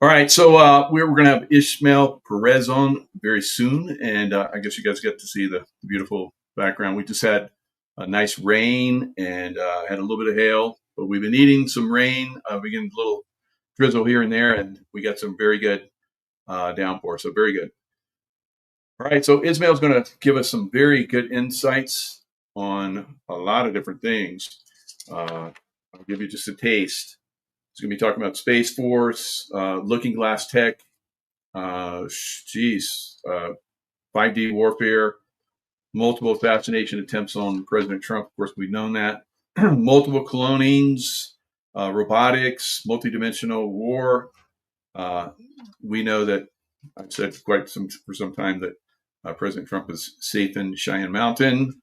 All right, so we're going to have Ismael Perez on very soon, and I guess you guys get to see the beautiful background. We just had a nice rain and had a little bit of hail, but we've been needing some rain. We get a little drizzle here and there, and we got some very good downpour, so very good. All right, so Ismael's going to give us some very good insights on a lot of different things. I'll give you just a taste. He's going to be talking about Space Force, Looking Glass Tech, 5D warfare, multiple assassination attempts on President Trump. Of course, we've known that. Multiple clonings, robotics, multidimensional war. We know that I've said for some time that President Trump is safe in Cheyenne Mountain.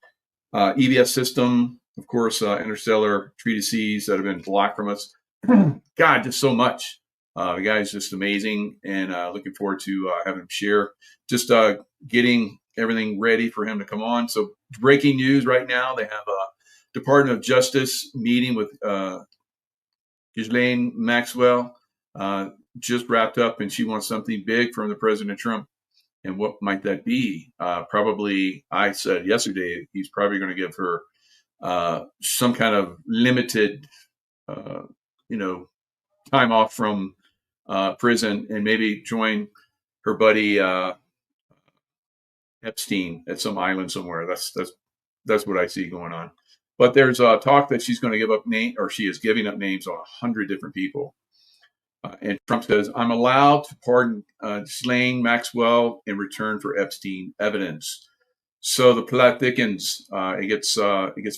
EVS system, of course, interstellar treatises that have been blocked from us. God, just so much. The guy's just amazing, and looking forward to having him share. Just getting everything ready for him to come on. So, breaking news right now: they have a Department of Justice meeting with Ghislaine Maxwell just wrapped up, and she wants something big from the President Trump. And what might that be? Probably, I said yesterday, he's probably going to give her some kind of limited time off from prison and maybe join her buddy Epstein at some island somewhere. That's what I see going on. But there's talk that she's going to give up she is giving up names on 100 different people. And Trump says, I'm allowed to pardon Ghislaine Maxwell in return for Epstein evidence. So the plot thickens. It gets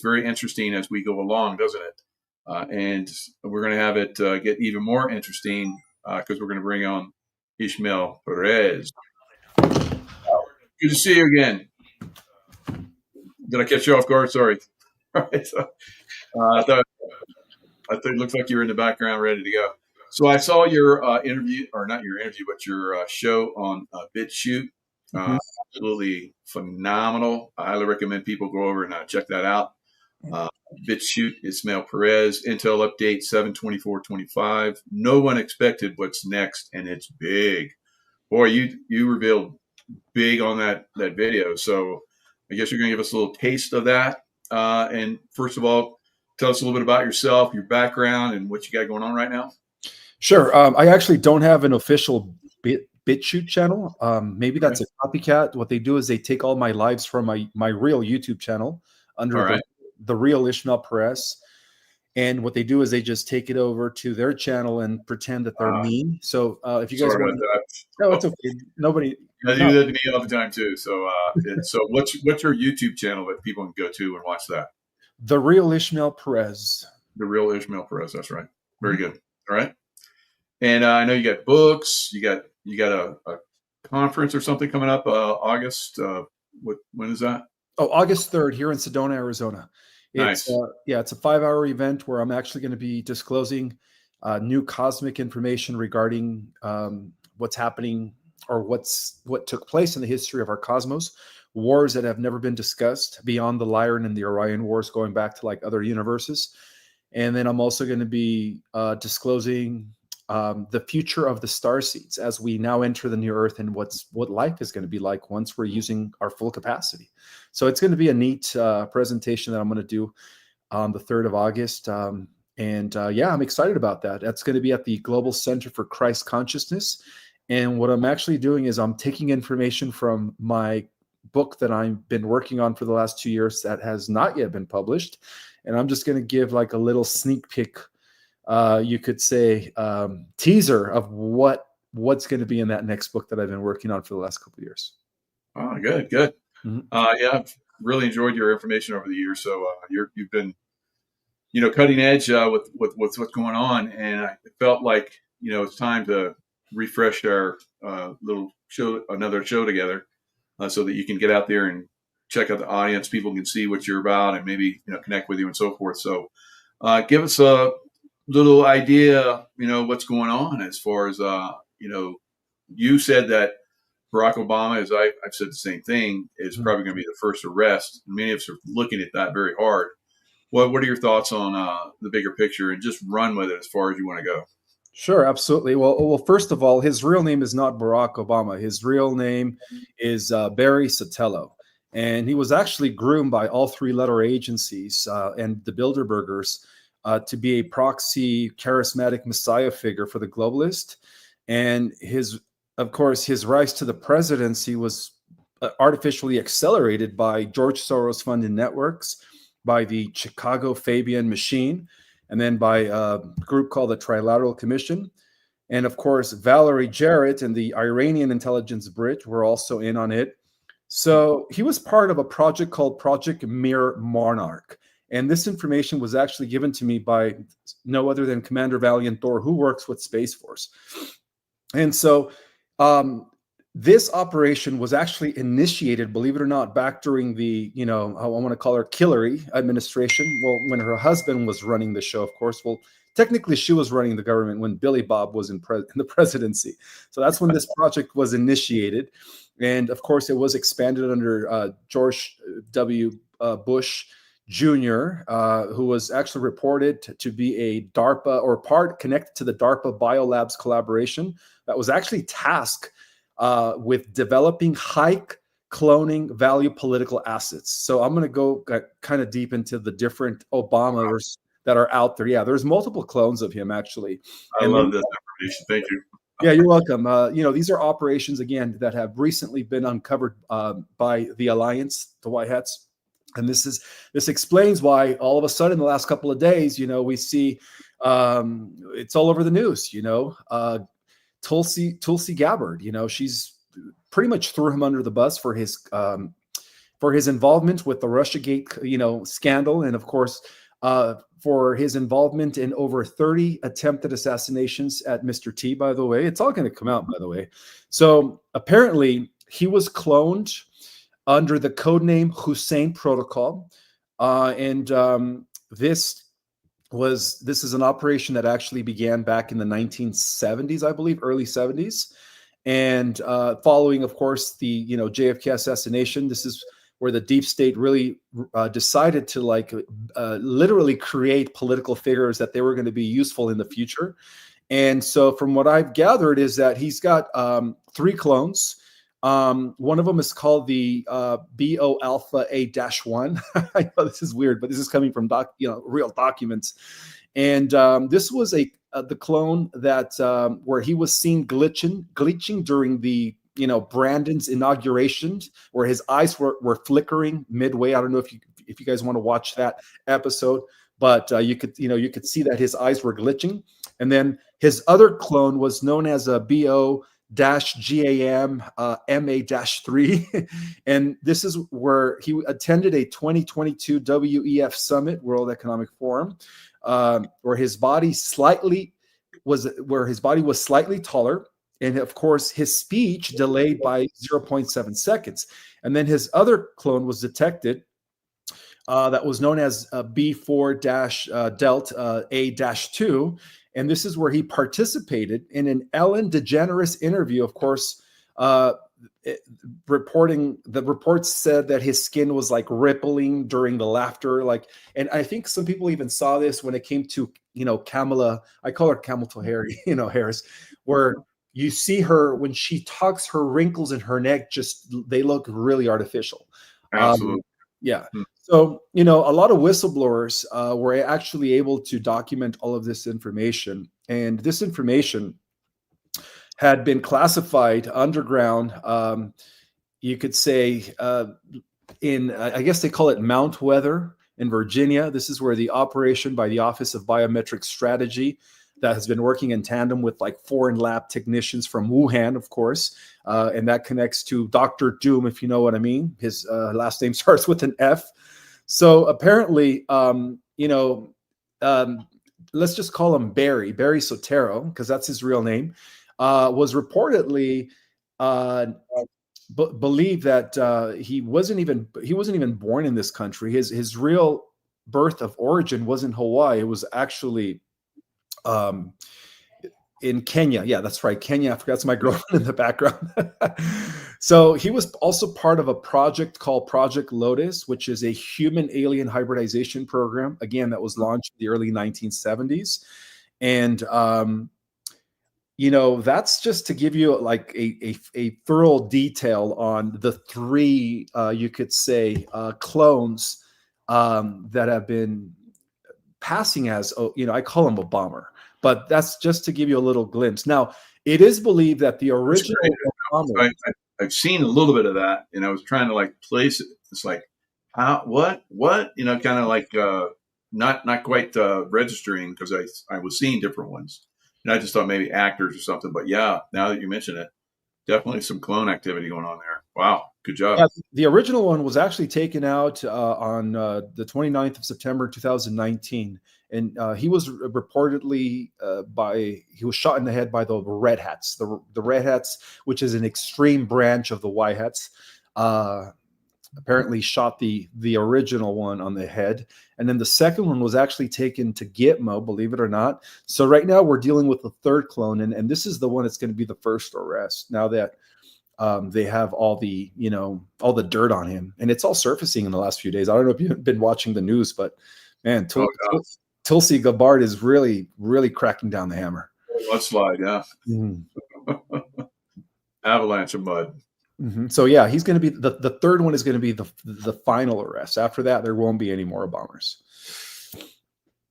very interesting as we go along, doesn't it? And we're going to have it get even more interesting because we're going to bring on Ismael Perez. Good to see you again. Did I catch you off guard? Sorry. All right. So, I thought it looked like you were in the background ready to go. So I saw your interview, or not your interview, but your show on BitChute. Absolutely phenomenal. I highly recommend people go over and check that out. BitChute, Ismael Perez, Intel update 7/24/25. No one expected what's next, and it's big. Boy, you revealed big on that video. So I guess you're going to give us a little taste of that. And first of all, tell us a little bit about yourself, your background, and what you got going on right now. Sure. I actually don't have an official BitChute channel. Maybe that's a copycat. What they do is they take all my lives from my real YouTube channel under the real Ismael Perez. And what they do is they just take it over to their channel and pretend that they're me. So if you guys want to, no, it's okay. Nobody. You do that to me all the time too. So so what's your YouTube channel that people can go to and watch that? The real Ismael Perez. The real Ismael Perez. That's right. Very good. All right. And I know you got books. You got a conference or something coming up August. When is that? Oh, August 3rd here in Sedona, Arizona. It's, nice. It's a 5-hour event where I'm actually going to be disclosing new cosmic information regarding what's happening or what took place in the history of our cosmos, wars that have never been discussed beyond the Lyran and the Orion Wars, going back to like other universes. And then I'm also going to be disclosing the future of the starseeds as we now enter the new Earth and what life is going to be like once we're using our full capacity. So it's going to be a neat presentation that I'm going to do on the 3rd of August. I'm excited about that. That's going to be at the Global Center for Christ Consciousness. And what I'm actually doing is I'm taking information from my book that I've been working on for the last 2 years that has not yet been published. And I'm just going to give like a little sneak peek, you could say, teaser of what's going to be in that next book that I've been working on for the last couple of years. Oh, good. Mm-hmm. I've really enjoyed your information over the years. So you've been, cutting edge with what's going on, and I felt like it's time to refresh our little show, another show together, so that you can get out there and check out the audience. People can see what you're about and maybe connect with you and so forth. So give us a little idea, what's going on as far as, you said that Barack Obama, as I've said the same thing, is probably going to be the first arrest. Many of us are looking at that very hard. What are your thoughts on the bigger picture, and just run with it as far as you want to go? Sure, absolutely. Well, first of all, his real name is not Barack Obama. His real name is Barry Sotelo, and he was actually groomed by all three-letter agencies and the Bilderbergers to be a proxy, charismatic messiah figure for the globalist. And of course, his rise to the presidency was artificially accelerated by George Soros-funded networks, by the Chicago Fabian machine, and then by a group called the Trilateral Commission. And of course, Valerie Jarrett and the Iranian intelligence bridge were also in on it. So he was part of a project called Project Mirror Monarch. And this information was actually given to me by no other than Commander Valiant Thor, who works with Space Force. And so this operation was actually initiated, believe it or not, back during the, I want to call her Hillary administration. Well, when her husband was running the show, of course. Well, technically, she was running the government when Billy Bob was in the presidency. So that's when this project was initiated. And of course, it was expanded under George W. Bush Jr., who was actually reported to be a DARPA or part connected to the DARPA Biolabs collaboration that was actually tasked with developing high cloning value political assets. So I'm going to go kind of deep into the different Obamas that are out there. Yeah, there's multiple clones of him, actually. I love this information. Thank you. Yeah, you're welcome. These are operations, again, that have recently been uncovered by the Alliance, the White Hats. And this explains why all of a sudden, the last couple of days, we see it's all over the news, Tulsi Gabbard, she's pretty much threw him under the bus for his involvement with the Russiagate, scandal. And of course, for his involvement in over 30 attempted assassinations at Mr. T, by the way. It's all going to come out, by the way. So apparently he was cloned under the codename Hussein Protocol. This is an operation that actually began back in the 1970s, I believe, early 70s. And following, of course, the JFK assassination, this is where the deep state really decided to literally create political figures that they were going to be useful in the future. And so from what I've gathered is that he's got 3 clones. One of them is called the BO Alpha A-1. I know this is weird, but this is coming from real documents. And this was the clone that where he was seen glitching during the Brandon's inauguration, where his eyes were flickering midway. I don't know if you guys want to watch that episode, but you could see that his eyes were glitching. And then his other clone was known as a BO GAM MA-3. And this is where he attended a 2022 WEF Summit, World Economic Forum, where his body was slightly taller. And of course, his speech delayed by 0.7 seconds. And then his other clone was detected that was known as B4-Delt A-2. And this is where he participated in an Ellen DeGeneres interview, of course, the reports said that his skin was like rippling during the laughter. And I think some people even saw this when it came to, Kamala, I call her Kamala Harris, where you see her when she talks, her wrinkles in her neck, they look really artificial. Absolutely. Yeah. So, a lot of whistleblowers were actually able to document all of this information. And this information had been classified underground, you could say, in, I guess they call it Mount Weather in Virginia. This is where the operation by the Office of Biometric Strategy that has been working in tandem with foreign lab technicians from Wuhan, of course. And that connects to Dr. Doom, if you know what I mean. His last name starts with an F. So apparently, let's just call him Barry Sotero, because that's his real name, was reportedly believed that he wasn't even born in this country. His real birth of origin was in Hawaii. It was actually in Kenya. Yeah, that's right. Kenya. I forgot, that's my girlfriend in the background. So he was also part of a project called Project Lotus, which is a human alien hybridization program, again, that was launched in the early 1970s. And That's just to give you like a thorough detail on the three, you could say, clones that have been passing as, I call them a bomber, but that's just to give you a little glimpse. Now, it is believed that the That's great. original bomber, I've seen a little bit of that, and I was trying to like place it. It's like, how, what, kind of like not quite registering because I was seeing different ones, and I just thought maybe actors or something. But yeah, now that you mention it, definitely some clone activity going on there. Wow, good job. yeah, the original one was actually taken out on the 29th of September 2019. And he was reportedly he was shot in the head by the Red Hats, the Red Hats, which is an extreme branch of the White Hats. Apparently shot the original one on the head. And then the second one was actually taken to Gitmo, believe it or not. So right now we're dealing with the third clone. And this is the one that's going to be the first arrest now that they have all the dirt on him. And it's all surfacing in the last few days. I don't know if you've been watching the news, but man, Tulsi Gabbard is really, really cracking down the hammer. Mudslide, yeah. Mm-hmm. Avalanche of mud. Mm-hmm. So yeah, he's going to be the third one is going to be the final arrest. After that, there won't be any more bombers.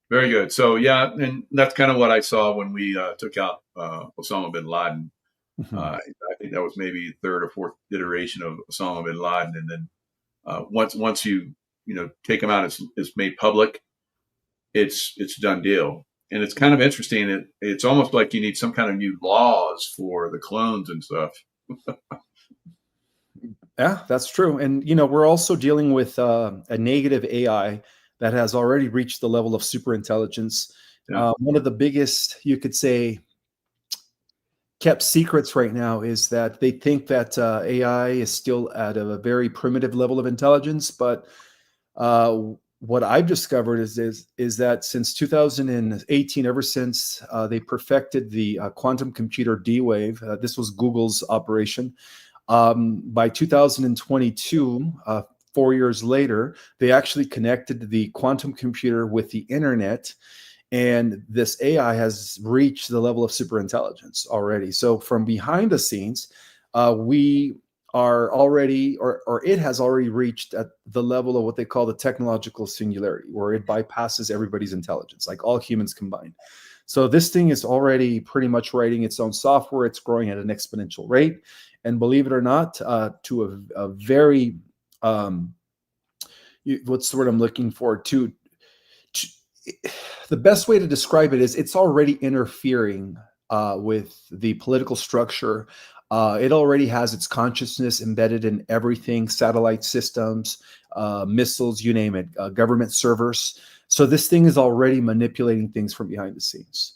Very good. So yeah, and that's kind of what I saw when we took out Osama bin Laden. Mm-hmm. I think that was maybe third or fourth iteration of Osama bin Laden, and then once you take him out, it's made public. It's a done deal. And it's kind of interesting. It's almost like you need some kind of new laws for the clones and stuff. Yeah, that's true. And, we're also dealing with a negative AI that has already reached the level of super intelligence. Yeah. One of the biggest, you could say, kept secrets right now is that they think that AI is still at a very primitive level of intelligence. But what I've discovered is that since 2018, ever since they perfected the quantum computer D-Wave, this was Google's operation. By 2022, 4 years later, they actually connected the quantum computer with the internet, and this AI has reached the level of superintelligence already. So from behind the scenes, we are already, or it has already reached at the level of what they call the technological singularity, where it bypasses everybody's intelligence, like all humans combined. So this thing is already pretty much writing its own software. It's growing at an exponential rate. And believe it or not, to a very, what's the word I'm looking for? The best way to describe it is it's already interfering with the political structure. It already has its consciousness embedded in everything, satellite systems, missiles, you name it, government servers. So this thing is already manipulating things from behind the scenes.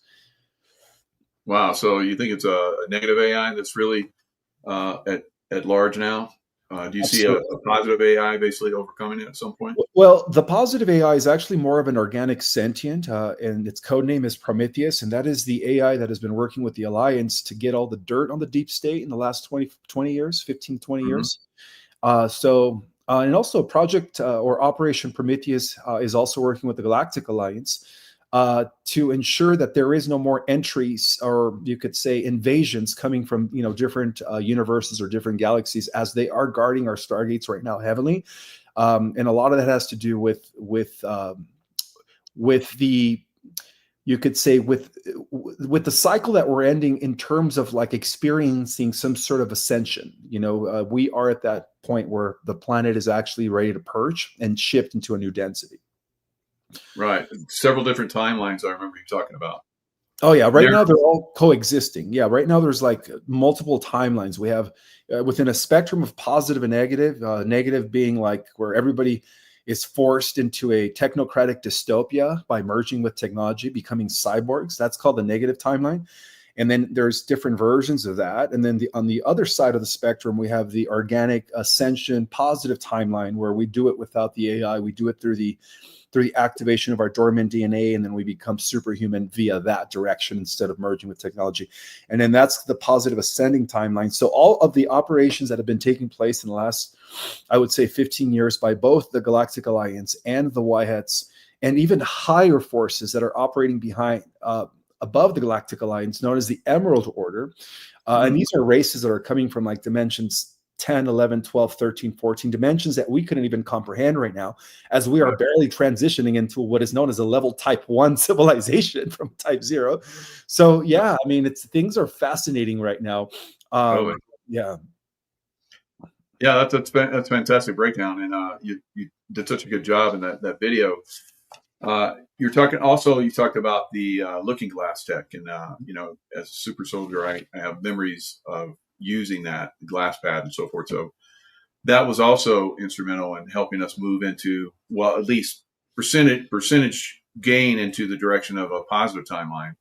Wow. So you think it's a negative AI that's really at large now? Do you see a positive AI basically overcoming it at some point? Well, the positive AI is actually more of an organic sentient, and its code name is Prometheus, and that is the AI that has been working with the Alliance to get all the dirt on the deep state in the last 20 years, 15, 20 mm-hmm. years. And also Project or Operation Prometheus is also working with the Galactic Alliance to ensure that there is no more entries, or you could say invasions, coming from different universes or different galaxies, as they are guarding our stargates right now heavily, and a lot of that has to do with the, you could say, with the cycle that we're ending in terms of like experiencing some sort of ascension. We are at that point where the planet is actually ready to purge and shift into a new density. Right. Several different timelines I remember you talking about. Oh, yeah. Right now, they're all coexisting. Yeah. Right now, there's like multiple timelines. We have within a spectrum of positive and negative, negative being like where everybody is forced into a technocratic dystopia by merging with technology, becoming cyborgs. That's called the negative timeline. And then there's different versions of that. And then on the other side of the spectrum, we have the organic ascension positive timeline, where we do it without the AI. We do it through the activation of our dormant DNA, and then we become superhuman via that direction instead of merging with technology. And then that's the positive ascending timeline. So all of the operations that have been taking place in the last, I would say, 15 years by both the Galactic Alliance and the White Hats, and even higher forces that are operating behind above the Galactic Alliance, known as the Emerald Order. And these are races that are coming from like dimensions 10, 11, 12, 13, 14 dimensions that we couldn't even comprehend right now, as we are barely transitioning into what is known as a level type 1 civilization from type 0. So yeah, I mean, things are fascinating right now. Totally. Yeah. Yeah, that's fantastic breakdown, and you did such a good job in that video. You talked about the looking glass tech, and as a super soldier, I have memories of using that glass pad and so forth. So that was also instrumental in helping us move into, well, at least percentage gain into the direction of a positive timeline.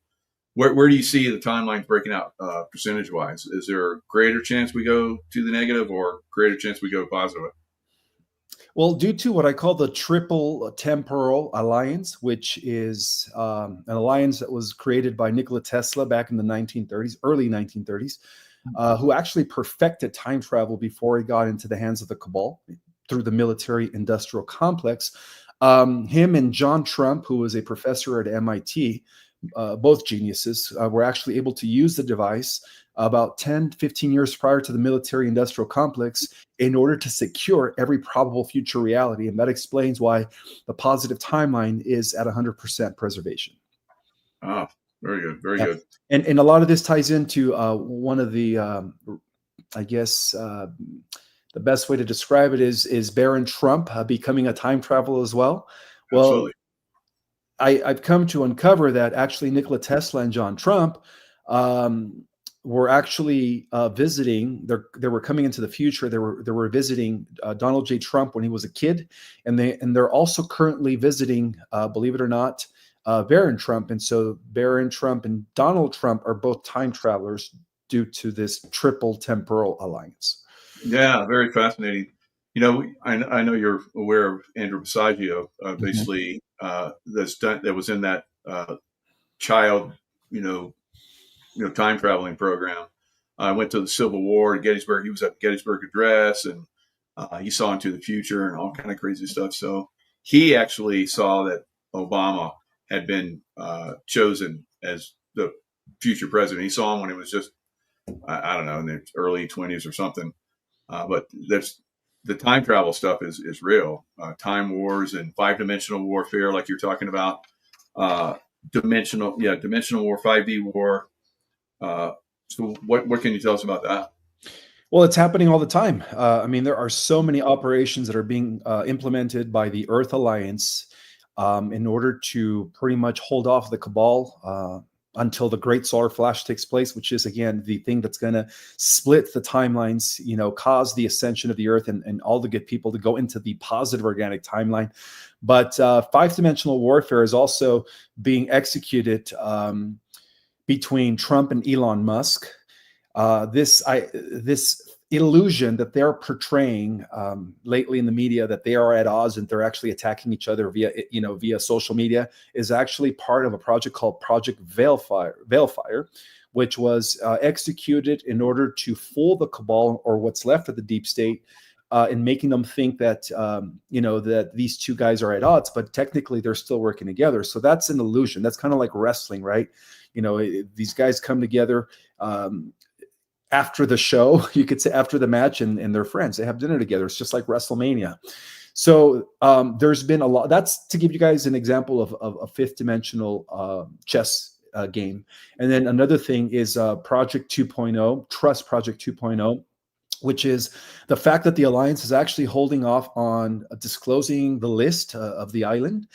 Where do you see the timelines breaking out percentage wise? Is there a greater chance we go to the negative or greater chance we go positive? Well, due to what I call the Triple Temporal Alliance, which is an alliance that was created by Nikola Tesla back in the 1930s, early 1930s, who actually perfected time travel before he got into the hands of the cabal through the military-industrial complex. Him and John Trump, who was a professor at MIT, both geniuses, were actually able to use the device about 10, 15 years prior to the military-industrial complex in order to secure every probable future reality. And that explains why the positive timeline is at 100% preservation. Ah, very good. Very good. And a lot of this ties into one of the, I guess, the best way to describe it is Baron Trump becoming a time traveler as well. Well, absolutely. I've come to uncover that actually Nikola Tesla and John Trump were actually visiting. They were coming into the future. They were visiting Donald J. Trump when he was a kid, and they're also currently visiting, believe it or not, Baron Trump. And so Baron Trump and Donald Trump are both time travelers due to this Triple Temporal Alliance. Yeah, very fascinating. I know you're aware of Andrew Basiago, basically that was in that child, time traveling program. I went to the Civil War in Gettysburg. He was at the Gettysburg Address, and he saw into the future and all kind of crazy stuff. So he actually saw that Obama had been chosen as the future president. He saw him when he was just, I don't know, in the early 20s or something. But the time travel stuff is real. Time wars and 5-dimensional warfare, like you're talking about. Dimensional war, 5D war. So what can you tell us about that? Well, it's happening all the time. I mean, there are so many operations that are being implemented by the Earth Alliance in order to pretty much hold off the cabal until the great solar flash takes place, which is, again, the thing that's going to split the timelines, cause the ascension of the Earth and all the good people to go into the positive organic timeline. But 5-dimensional warfare is also being executed between Trump and Elon Musk. This illusion that they're portraying lately in the media, that they are at odds and they're actually attacking each other via social media, is actually part of a project called Project Veilfire, which was executed in order to fool the cabal, or what's left of the deep state, in making them think that that these two guys are at odds, but technically they're still working together. So that's an illusion. That's kind of like wrestling, right? These guys come together after the show, you could say, after the match, and they're friends. They have dinner together. It's just like WrestleMania. So there's been a lot. That's to give you guys an example of a 5th-dimensional chess game. And then another thing is Project 2.0, Trust Project 2.0, which is the fact that the Alliance is actually holding off on disclosing the list of the island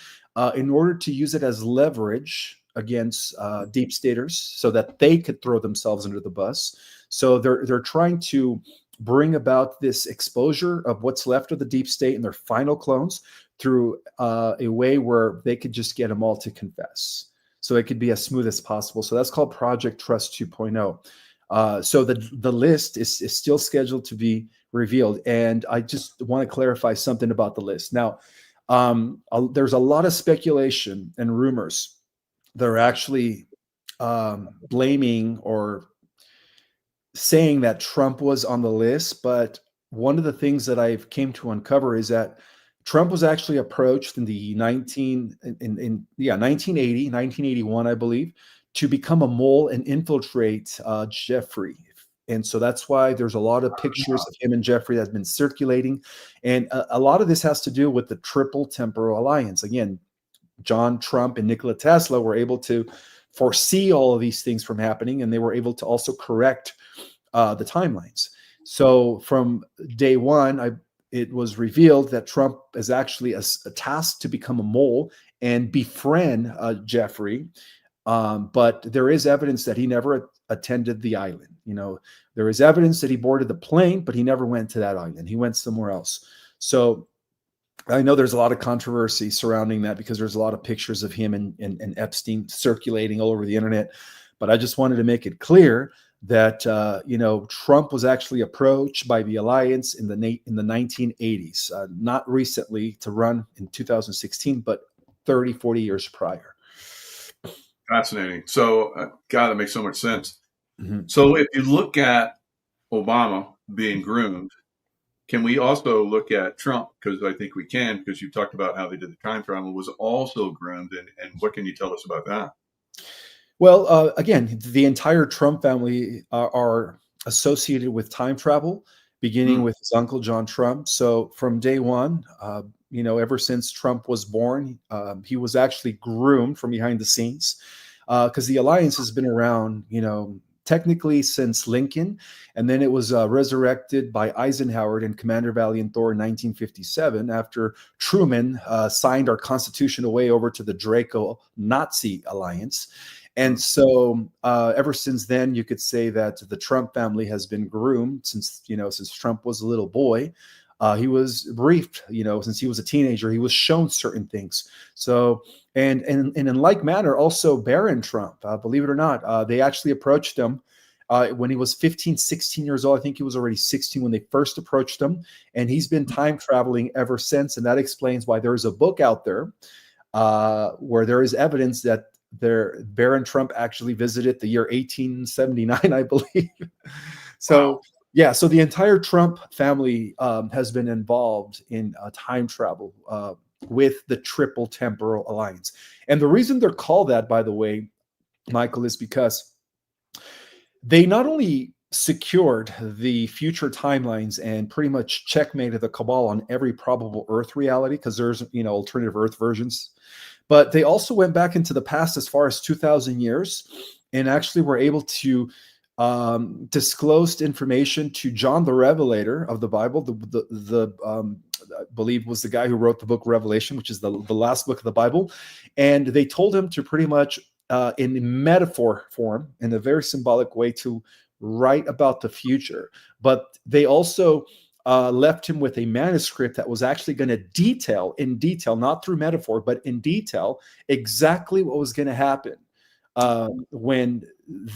in order to use it as leverage against deep staters so that they could throw themselves under the bus. So they're trying to bring about this exposure of what's left of the deep state and their final clones through a way where they could just get them all to confess. So it could be as smooth as possible. So that's called Project Trust 2.0. So the list is still scheduled to be revealed. And I just want to clarify something about the list. Now, there's a lot of speculation and rumors that are actually blaming or saying that Trump was on the list. But one of the things that I've came to uncover is that Trump was actually approached in the 1980, 1981, I believe, to become a mole and infiltrate Jeffrey. And so that's why there's a lot of pictures of him and Jeffrey that's been circulating. And a lot of this has to do with the Triple Temporal Alliance. Again, John Trump and Nikola Tesla were able to foresee all of these things from happening, and they were able to also correct the timelines. So from day one, it was revealed that Trump is actually a tasked to become a mole and befriend Jeffrey. But there is evidence that he never attended the island. There is evidence that he boarded the plane, but he never went to that island. He went somewhere else. So I know there's a lot of controversy surrounding that because there's a lot of pictures of him and Epstein circulating all over the internet. But I just wanted to make it clear that Trump was actually approached by the alliance in the 1980s, not recently to run in 2016, but 30, 40 years prior. Fascinating. So, God, that makes so much sense. Mm-hmm. So if you look at Obama being groomed, can we also look at Trump? Because I think we can, because you talked about how they did the time travel was also groomed. And what can you tell us about that? Well, again, the entire Trump family are associated with time travel, beginning with his uncle, John Trump. So from day one, ever since Trump was born, he was actually groomed from behind the scenes because the alliance has been around, technically since Lincoln, and then it was resurrected by Eisenhower and Commander Valiant Thor in 1957 after Truman signed our Constitution away over to the Draco Nazi alliance. And so ever since then, you could say that the Trump family has been groomed since Trump was a little boy. He was briefed, since he was a teenager, he was shown certain things. So, and in like manner, also Barron Trump, believe it or not, they actually approached him when he was 15, 16 years old. I think he was already 16 when they first approached him. And he's been time traveling ever since. And that explains why there's a book out there where there is evidence that Barron Trump actually visited the year 1879, I believe. So, wow. Yeah, so the entire Trump family has been involved in time travel with the Triple Temporal Alliance. And the reason they're called that, by the way, Michael, is because they not only secured the future timelines and pretty much checkmated the cabal on every probable Earth reality, because there's alternative Earth versions, but they also went back into the past as far as 2,000 years and actually were able to disclosed information to John the Revelator of the Bible, I believe was the guy who wrote the book Revelation, which is the last book of the Bible. And they told him to pretty much in metaphor form, in a very symbolic way, to write about the future. But they also left him with a manuscript that was actually going to detail, not through metaphor, but in detail, exactly what was going to happen when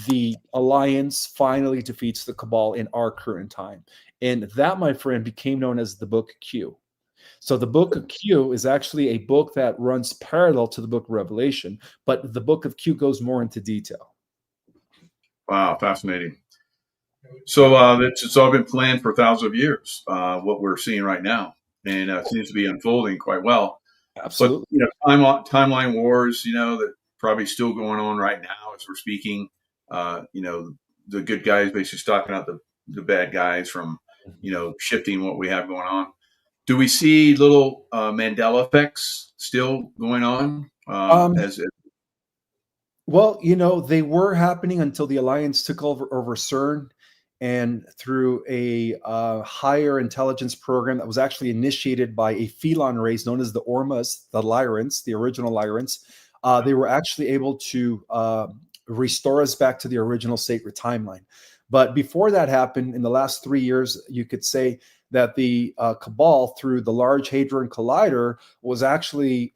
the alliance finally defeats the cabal in our current time. And that, my friend, became known as the Book Q. So the Book of Q is actually a book that runs parallel to the Book of Revelation, but the Book of Q goes more into detail. Wow, fascinating. So it's all been planned for thousands of years, what we're seeing right now, and it seems to be unfolding quite well. Absolutely. But timeline wars, that probably still going on right now as we're speaking. The good guys basically stalking out the bad guys from, shifting what we have going on. Do we see little Mandela effects still going on? Well, they were happening until the alliance took over CERN, and through a higher intelligence program that was actually initiated by a feline race known as the Ormas, the Lyrants, the original Lyrants. They were actually able to restore us back to the original sacred timeline. But before that happened, in the last 3 years, you could say that the cabal, through the Large Hadron Collider, was actually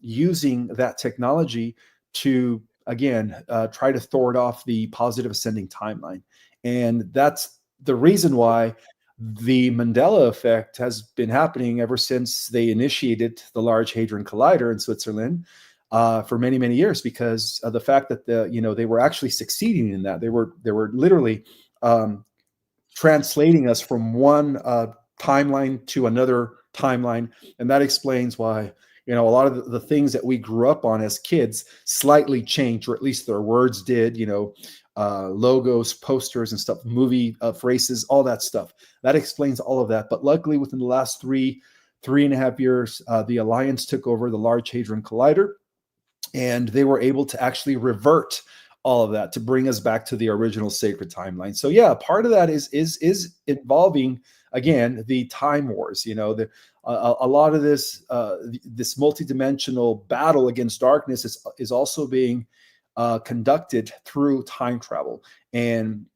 using that technology to, again, try to thwart off the positive ascending timeline. And that's the reason why the Mandela effect has been happening ever since they initiated the Large Hadron Collider in Switzerland. For many, many years, because of the fact that they were actually succeeding in that. They were literally translating us from one timeline to another timeline, and that explains why A lot of the things that we grew up on as kids slightly changed, or at least their words did. Logos, posters, and stuff, movie phrases, all that stuff. That explains all of that. But luckily, within the last 3.5 years, the Alliance took over the Large Hadron Collider, and they were able to actually revert all of that to bring us back to the original sacred timeline. So yeah, part of that is involving, again, the time wars. A lot of this this multidimensional battle against darkness is also being conducted through time travel. And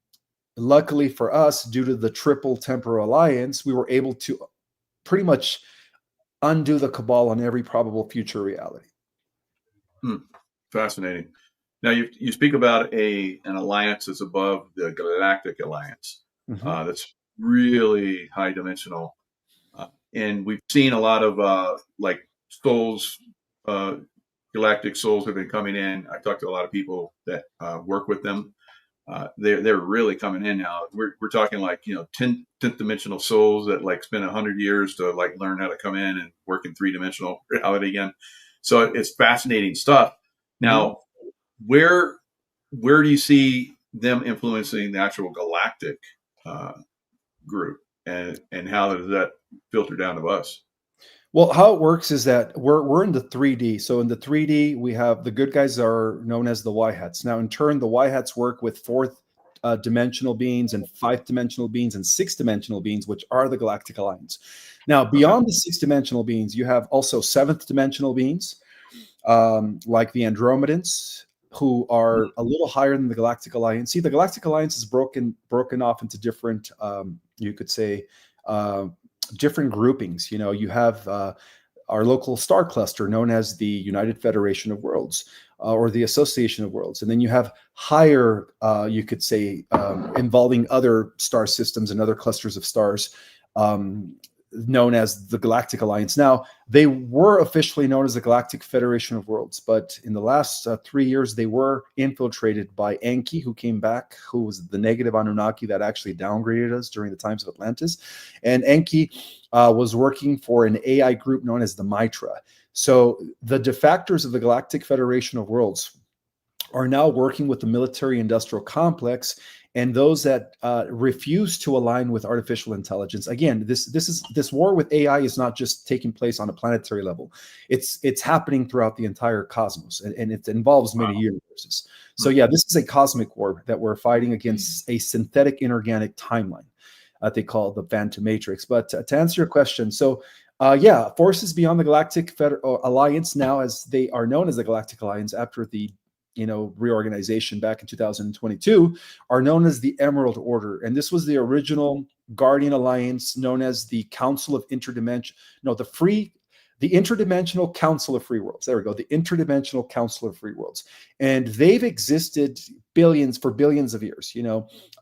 luckily for us, due to the Triple Temporal Alliance, we were able to pretty much undo the cabal on every probable future reality. Fascinating. Now you speak about an alliance that's above the Galactic Alliance. That's really high dimensional, and we've seen a lot of like souls, galactic souls have been coming in. I've talked to a lot of people that work with them. They're really coming in now. We're talking like 10th dimensional souls that like spend 100 years to like learn how to come in and work in 3-dimensional reality again. So it's fascinating stuff. Now, where do you see them influencing the actual galactic group, and how does that filter down to us? Well, how it works is that we're in the 3D. So in the 3D, we have the good guys are known as the Y-hats. Now, in turn, the Y-hats work with fourth dimensional beings and 5-dimensional beings and 6-dimensional beings, which are the Galactic Alliance. Now, beyond the 6-dimensional beings, you have also 7th dimensional beings, like the Andromedans, who are a little higher than the Galactic Alliance. See, the Galactic Alliance is broken off into different, you could say, different groupings. You have our local star cluster known as the United Federation of Worlds, or the Association of Worlds. And then you have higher, you could say, involving other star systems and other clusters of stars, known as the Galactic Alliance. Now, they were officially known as the Galactic Federation of Worlds, but in the last 3 years, they were infiltrated by Enki, who came back, who was the negative Anunnaki that actually downgraded us during the times of Atlantis. And Enki was working for an AI group known as the Mitra. So the defectors of the Galactic Federation of Worlds are now working with the military-industrial complex and those that refuse to align with artificial intelligence. Again, this war with AI is not just taking place on a planetary level. It's happening throughout the entire cosmos, and it involves many universes. So yeah, this is a cosmic war that we're fighting against a synthetic inorganic timeline that they call the Phantom Matrix. But to answer your question, so yeah, forces beyond the Galactic Alliance, now as they are known as the Galactic Alliance after the reorganization back in 2022, are known as the Emerald Order. And this was the original Guardian Alliance, known as the Council of Interdimension. No, the Interdimensional Council of Free Worlds. There we go. The Interdimensional Council of Free Worlds. And they've existed for billions of years.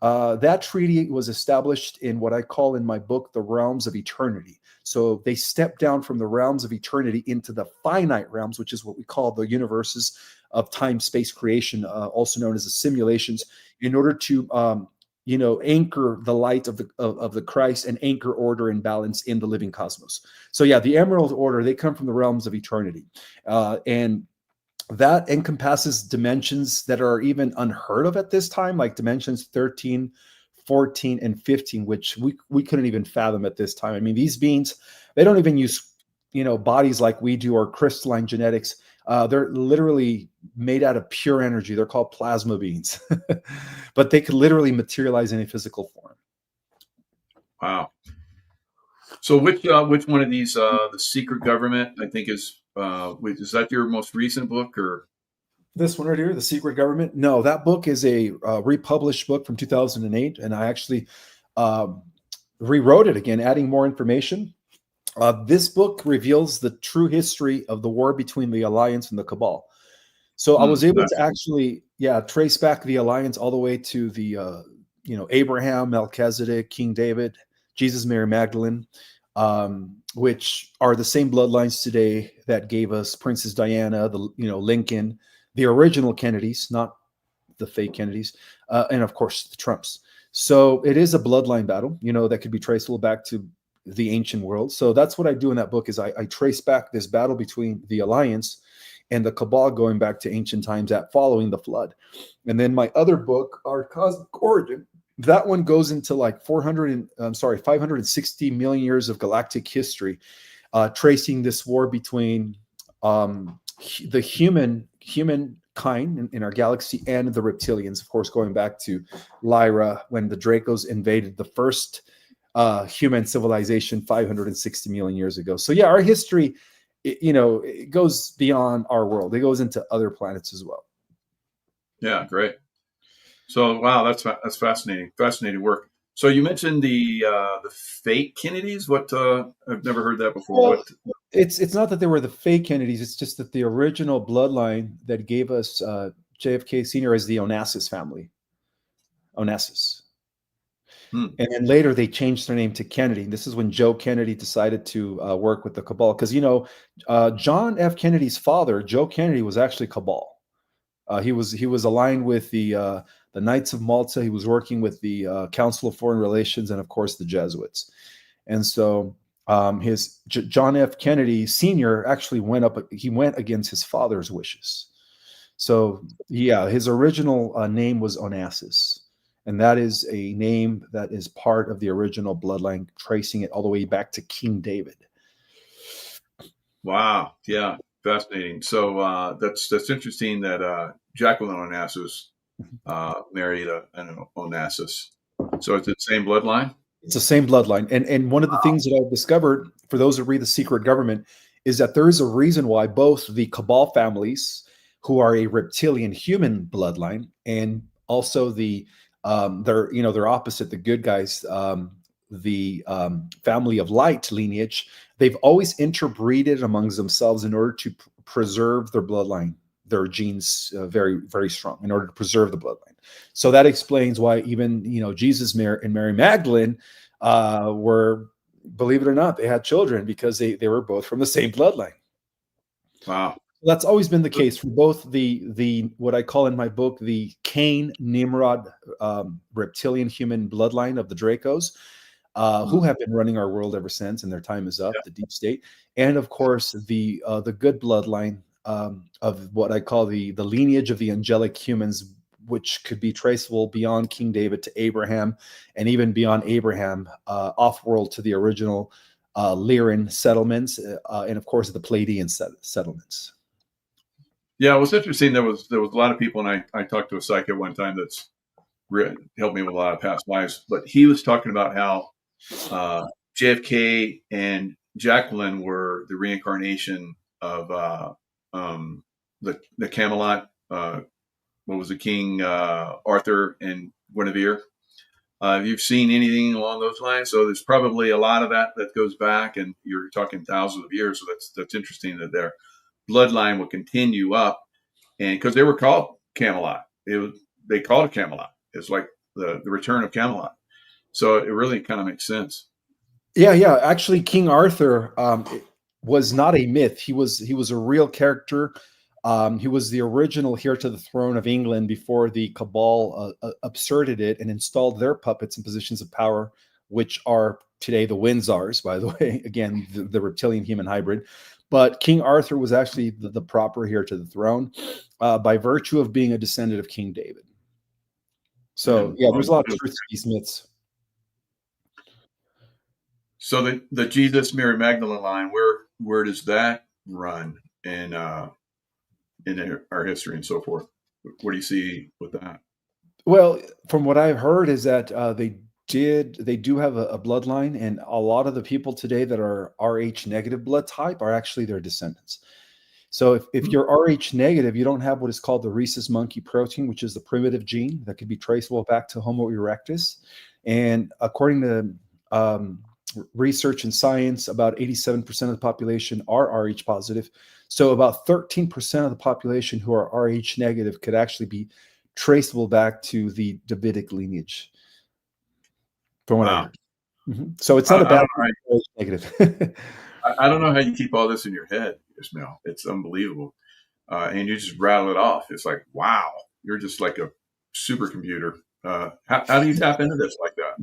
That treaty was established in what I call in my book, the realms of eternity. So they stepped down from the realms of eternity into the finite realms, which is what we call the universes of time-space creation, also known as the simulations, in order to anchor the light of the Christ and anchor order and balance in the living cosmos. So yeah, the Emerald Order, they come from the realms of eternity, and that encompasses dimensions that are even unheard of at this time, like dimensions 13, 14, and 15, which we couldn't even fathom at this time. I mean, these beings, they don't even use bodies like we do, or crystalline genetics. They're literally made out of pure energy. They're called plasma beings, but they could literally materialize in a physical form. Wow. So which one of these, The Secret Government, I think is that your most recent book, or? This one right here, The Secret Government? No, that book is a republished book from 2008, and I actually rewrote it again, adding more information. This book reveals the true history of the war between the Alliance and the Cabal. So I was able to actually, trace back the Alliance all the way to the, Abraham, Melchizedek, King David, Jesus, Mary Magdalene, which are the same bloodlines today that gave us Princess Diana, Lincoln, the original Kennedys, not the fake Kennedys, and of course the Trumps. So it is a bloodline battle, that could be traceable back to the ancient world. So that's what I do in that book is I trace back this battle between the Alliance and the Cabal going back to ancient times at following the flood. And then my other book, Our Cosmic Origin, that one goes into like 560 million years of galactic history, tracing this war between the humankind in our galaxy and the reptilians, of course, going back to Lyra when the Dracos invaded the first human civilization 560 million years ago. So yeah, our history, it goes beyond our world. It goes into other planets as well. Yeah, great. So wow, that's fascinating. Fascinating work. So you mentioned the fake Kennedys. What I've never heard that before. Well, it's not that they were the fake Kennedys. It's just that the original bloodline that gave us JFK Sr. is the Onassis family. Onassis. And then later they changed their name to Kennedy. This is when Joe Kennedy decided to work with the Cabal. Because, John F. Kennedy's father, Joe Kennedy, was actually Cabal. He was aligned with the Knights of Malta. He was working with the Council of Foreign Relations and, of course, the Jesuits. And so John F. Kennedy Sr. actually went against his father's wishes. So, yeah, his original name was Onassis. And that is a name that is part of the original bloodline, tracing it all the way back to King David. Wow. Yeah. Fascinating. So that's interesting that Jacqueline Onassis married an Onassis. So it's the same bloodline? It's the same bloodline. And one of the things that I've discovered, for those who read The Secret Government, is that there is a reason why both the Cabal families, who are a reptilian human bloodline, and also they're opposite, the good guys, the family of light lineage, they've always interbreeded amongst themselves in order to preserve their bloodline, their genes very, very strong, in order to preserve the bloodline. So that explains why even, Jesus and Mary Magdalene were, believe it or not, they had children because they were both from the same bloodline. Wow. That's always been the case for both the what I call in my book the Cain Nimrod reptilian human bloodline of the Dracos, who have been running our world ever since, and their time is up, the deep state, and of course the good bloodline of what I call the lineage of the angelic humans, which could be traceable beyond King David to Abraham, and even beyond Abraham off-world to the original Lyran settlements, and of course the Pleiadian settlements. Yeah, it was interesting. There was a lot of people, and I talked to a psychic one time that's helped me with a lot of past lives, but he was talking about how JFK and Jacqueline were the reincarnation of the Camelot. What was the King Arthur and Guinevere? If you've seen anything along those lines, so there's probably a lot of that goes back, and you're talking thousands of years. So that's interesting that their bloodline will continue up, and because they were called Camelot, they called it Camelot. It's like the return of Camelot. So it really kind of makes sense. Yeah. Actually, King Arthur was not a myth. He was a real character. He was the original heir to the throne of England before the Cabal absurded it and installed their puppets in positions of power, which are today the Windsors, by the way, again, the reptilian human hybrid. But King Arthur was actually the proper heir to the throne by virtue of being a descendant of King David. So, yeah, there's a lot of truth to these myths. So the Jesus Mary Magdalene line, where does that run in our history and so forth? What do you see with that? Well, from what I've heard is that they do have a bloodline, and a lot of the people today that are Rh negative blood type are actually their descendants. So if you're Rh negative, you don't have what is called the rhesus monkey protein, which is the primitive gene that could be traceable back to Homo erectus. And according to research and science, about 87% of the population are Rh positive. So about 13% of the population who are Rh negative could actually be traceable back to the Davidic lineage. From what I heard. Mm-hmm. So it's not a bad negative. I don't know how you keep all this in your head, Ishmael. It's unbelievable. And you just rattle it off. It's like, wow, you're just like a supercomputer. How do you tap into this like that?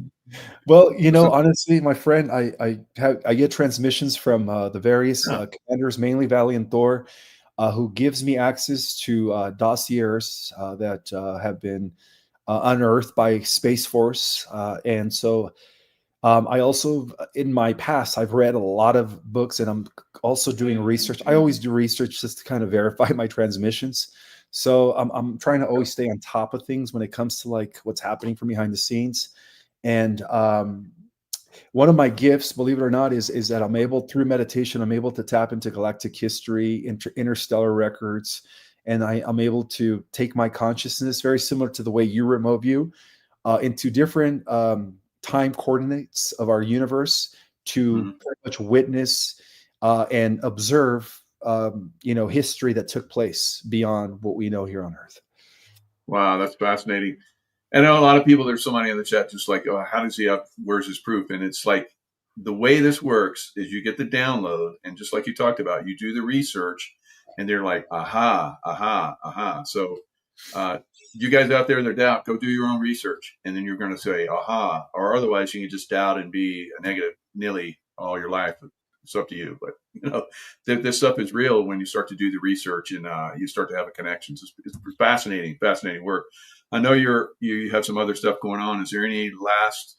Well, So, honestly, my friend, I get transmissions from the various yeah. commanders, mainly Valley and Thor, who gives me access to dossiers that have been unearthed by Space Force, and so I also, in my past, I've read a lot of books, and I'm also doing research. I always do research just to kind of verify my transmissions. So I'm trying to always stay on top of things when it comes to like what's happening from behind the scenes. And one of my gifts, believe it or not, is that I'm able, through meditation, I'm able to tap into galactic history, interstellar records, and I'm able to take my consciousness, very similar to the way you remote view, into different time coordinates of our universe to Mhm. pretty much witness and observe, history that took place beyond what we know here on Earth. Wow, that's fascinating. I know a lot of people, there's somebody in the chat just like, oh, how does he have, where's his proof? And it's like, the way this works is you get the download, and just like you talked about, you do the research, and they're like, aha, aha, aha. So, uh, you guys out there in their doubt, go do your own research, and then you're going to say, aha, or otherwise you can just doubt and be a negative nilly all your life. It's up to you. But, this stuff is real when you start to do the research, and you start to have a connection. It's fascinating, fascinating work. I know you have some other stuff going on. Is there any last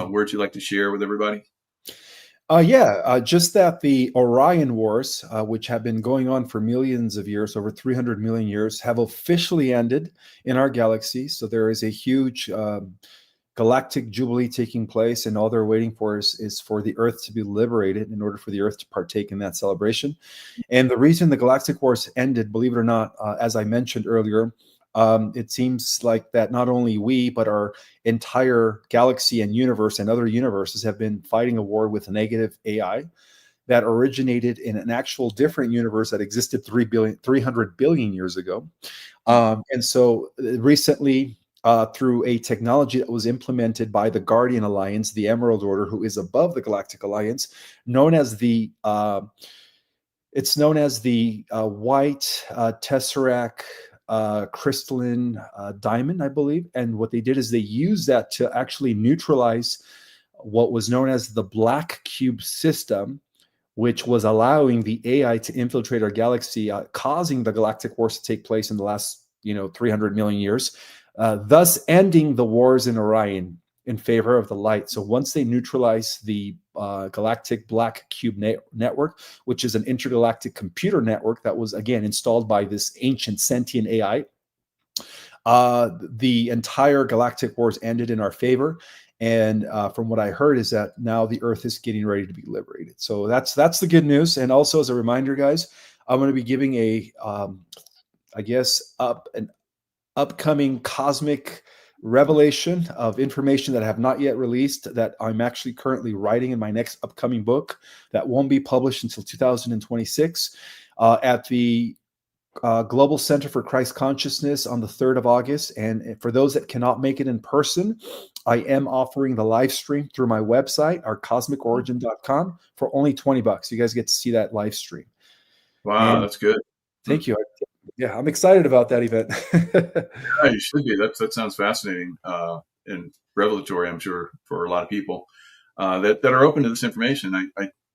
words you'd like to share with everybody? Yeah, just that the Orion Wars, which have been going on for millions of years, over 300 million years, have officially ended in our galaxy. So there is a huge galactic jubilee taking place, and all they're waiting for is for the Earth to be liberated in order for the Earth to partake in that celebration. And the reason the galactic wars ended, believe it or not, as I mentioned earlier, it seems like that not only we, but our entire galaxy and universe and other universes have been fighting a war with negative AI that originated in an actual different universe that existed 300 billion years ago. And so recently, through a technology that was implemented by the Guardian Alliance, the Emerald Order, who is above the Galactic Alliance, known as the it's known as the white tesseract crystalline diamond, I believe. And what they did is they used that to actually neutralize what was known as the black cube system, which was allowing the AI to infiltrate our galaxy, causing the galactic wars to take place in the last 300 million years, thus ending the wars in Orion in favor of the light. So once they neutralize the galactic black cube network, which is an intergalactic computer network that was again installed by this ancient sentient AI, the entire galactic wars ended in our favor. And from what I heard is that now the Earth is getting ready to be liberated. So that's the good news. And also as a reminder, guys, I'm going to be giving I guess, an upcoming cosmic revelation of information that I have not yet released, that I'm actually currently writing in my next upcoming book that won't be published until 2026 at the Global Center for Christ Consciousness on the 3rd of August. And for those that cannot make it in person, I am offering the live stream through my website, ourcosmicorigin.com, for only $20. You guys get to see that live stream. Wow, And that's good. Hmm. thank you. Yeah, I'm excited about that event. Yeah, you should be. That sounds fascinating and revelatory, I'm sure, for a lot of people that are open to this information.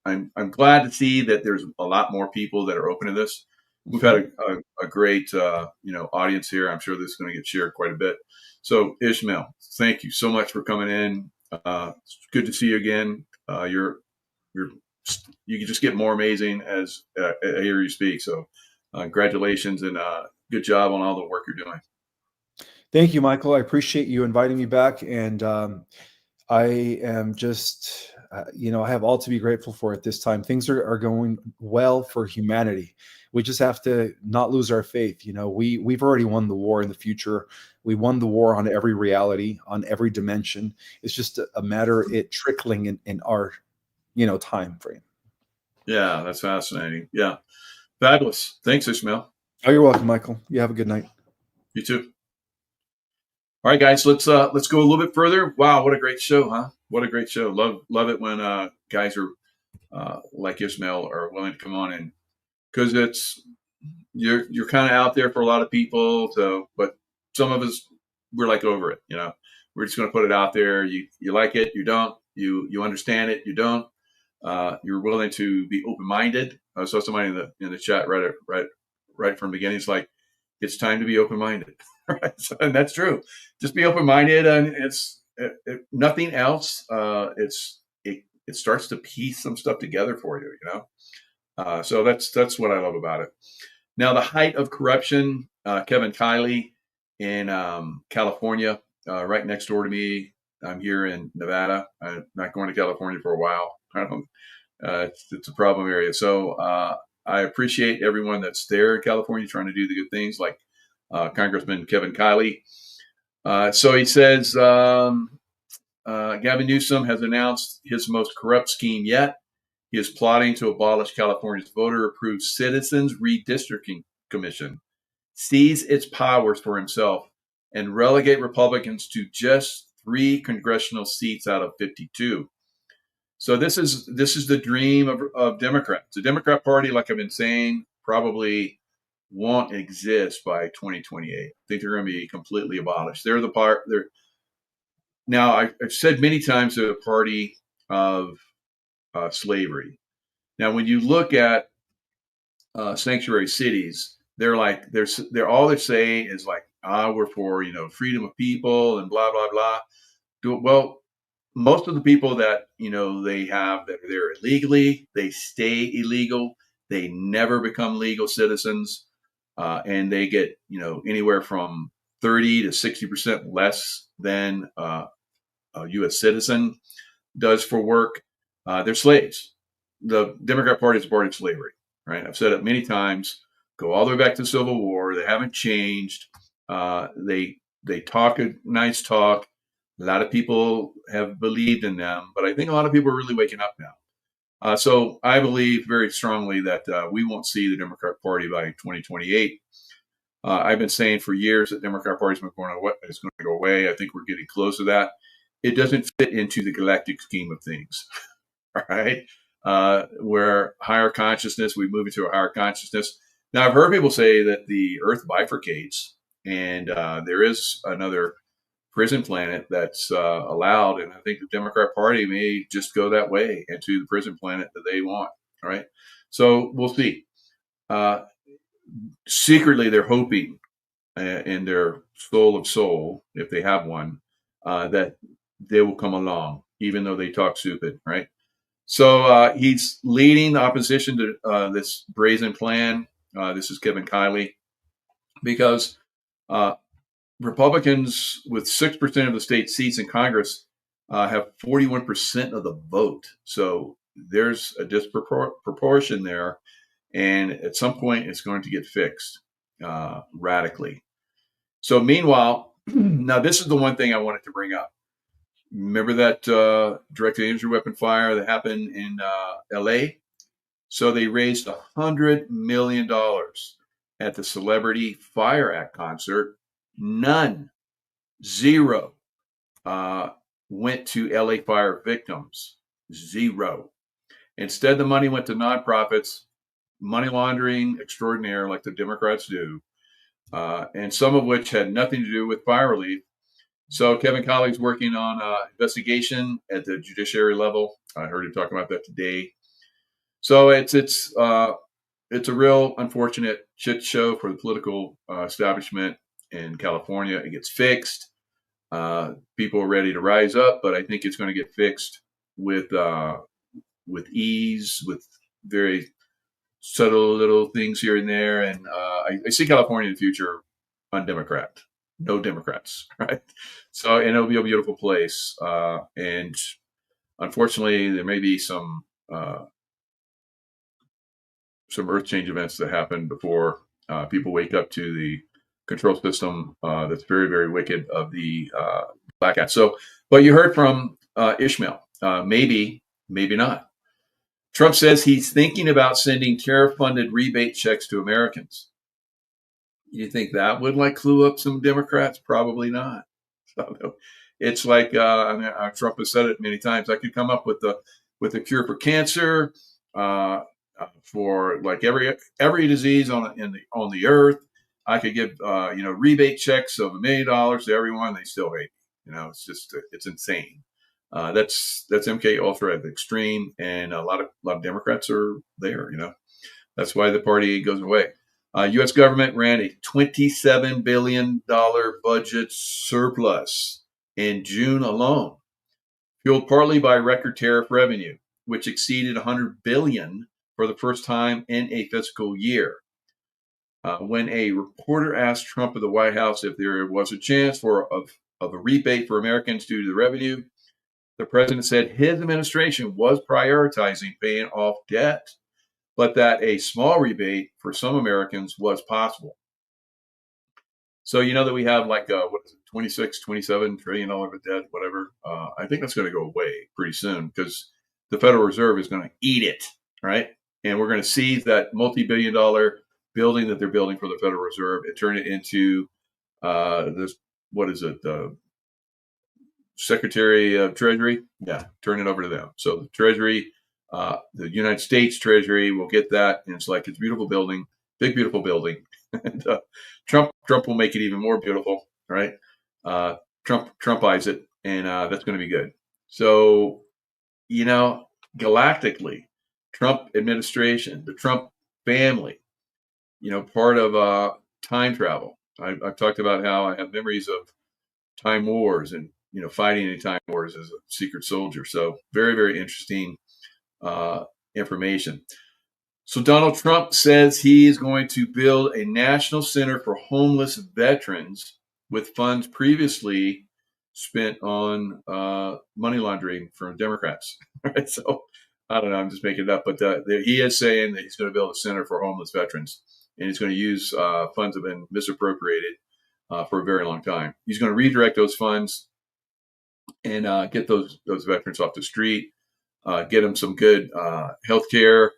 I'm glad to see that there's a lot more people that are open to this. We've had a great audience here. I'm sure this is going to get shared quite a bit. So Ishmael, thank you so much for coming in. It's good to see you again. You're you can just get more amazing as I hear you speak. So congratulations and good job on all the work you're doing. Thank you, Michael. I appreciate you inviting me back. And I am just, I have all to be grateful for at this time. Things are going well for humanity. We just have to not lose our faith. We've already won the war in the future. We won the war on every reality, on every dimension. It's just a matter of it trickling in our, time frame. Yeah, that's fascinating. Yeah, fabulous. Thanks, Ishmael. Oh, you're welcome, Michael. You have a good night. You too. All right, guys, let's go a little bit further. Wow, what a great show, huh? What a great show. Love it when guys are like Ishmael are willing to come on in, because you're kind of out there for a lot of people. So, but some of us, we're like over it. We're just going to put it out there. You like it, you don't. You understand it, you don't. You're willing to be open-minded. I saw somebody in the chat right from the beginning. It's like, it's time to be open-minded, right? So, and that's true. Just be open-minded, and it's nothing else. It starts to piece some stuff together for you, you know. So that's what I love about it. Now, the height of corruption, Kevin Kiley in California, right next door to me. I'm here in Nevada. I'm not going to California for a while. It's a problem area. So I appreciate everyone that's there in California trying to do the good things, like Congressman Kevin Kiley. So he says, Gavin Newsom has announced his most corrupt scheme yet. He is plotting to abolish California's voter-approved Citizens Redistricting Commission, seize its powers for himself, and relegate Republicans to just 3 congressional seats out of 52. So this is the dream of Democrats. The Democrat Party, like I've been saying, probably won't exist by 2028. I think they're going to be completely abolished. They're now. I've said many times they're a party of slavery. Now, when you look at sanctuary cities, they're all they say is like, we're for freedom of people and blah blah blah. Well, most of the people that they have that are there illegally, they stay illegal. They never become legal citizens, and they get anywhere from 30 to 60% less than a U.S. citizen does for work. They're slaves. The Democrat Party is a party of slavery, right? I've said it many times. Go all the way back to the Civil War. They haven't changed. They talk a nice talk. A lot of people have believed in them, but I think a lot of people are really waking up now. So I believe very strongly that we won't see the Democrat Party by 2028. I've been saying for years that the Democrat Party is going to go away. I think we're getting close to that. It doesn't fit into the galactic scheme of things, all right? Where higher consciousness, we move into a higher consciousness. Now, I've heard people say that the Earth bifurcates, and there is another prison planet that's allowed, and I think the Democrat Party may just go that way into the prison planet that they want. All right, so we'll see. Secretly, they're hoping in their soul of soul, if they have one, that they will come along, even though they talk stupid, right? So he's leading the opposition to this brazen plan. This is Kevin Kiley, because Republicans with 6% of the state seats in Congress have 41% of the vote. So there's a disproportion there. And at some point, it's going to get fixed radically. So meanwhile, now this is the one thing I wanted to bring up. Remember that directed energy weapon fire that happened in LA? So they raised $100 million at the Celebrity Fire Act concert. None, zero, went to LA fire victims. Zero. Instead, the money went to nonprofits, money laundering extraordinaire like the Democrats do, and some of which had nothing to do with fire relief. So Kevin Kiley's working on investigation at the judiciary level. I heard him talking about that today. So it's a real unfortunate shit show for the political establishment in California. It gets fixed. People are ready to rise up, but I think it's going to get fixed with ease, with very subtle little things here and there. And I see California in the future undemocrat. No Democrats, right? So, and it'll be a beautiful place. And unfortunately, there may be some earth change events that happen before people wake up to the control system that's very, very wicked of the Black Hat. So, but you heard from Ishmael. Maybe, maybe not. Trump says he's thinking about sending tariff-funded rebate checks to Americans. You think that would clue up some Democrats? Probably not. So it's like Trump has said it many times. I could come up with a cure for cancer, for every disease on the earth. I could give rebate checks of $1 million to everyone. They still hate me. It's just it's insane. That's MK Ultra at the extreme, and a lot of Democrats are there. That's why the party goes away. U.S. government ran a $27 billion budget surplus in June alone, fueled partly by record tariff revenue, which exceeded $100 billion for the first time in a fiscal year. When a reporter asked Trump of the White House if there was a chance of a rebate for Americans due to the revenue, the president said his administration was prioritizing paying off debt, but that a small rebate for some Americans was possible. So that we have like what is it, $27 trillion of debt, whatever. I think that's going to go away pretty soon because the Federal Reserve is going to eat it, right? And we're going to seize that multi-billion-dollar building that they're building for the Federal Reserve and turn it into this. What is it? Secretary of Treasury. Yeah, turn it over to them. So the Treasury, the United States Treasury will get that, and it's like it's a beautiful building, big beautiful building. And Trump will make it even more beautiful, right? Trumpize it, and that's going to be good. So, galactically, Trump administration, the Trump family, part of time travel. I've talked about how I have memories of time wars and fighting in time wars as a secret soldier. So very, very interesting information. So Donald Trump says he is going to build a national center for homeless veterans with funds previously spent on money laundering from Democrats. Right? So I don't know. I'm just making it up. But he is saying that he's going to build a center for homeless veterans, and he's going to use funds that have been misappropriated for a very long time. He's going to redirect those funds and get those veterans off the street, get them some good health care,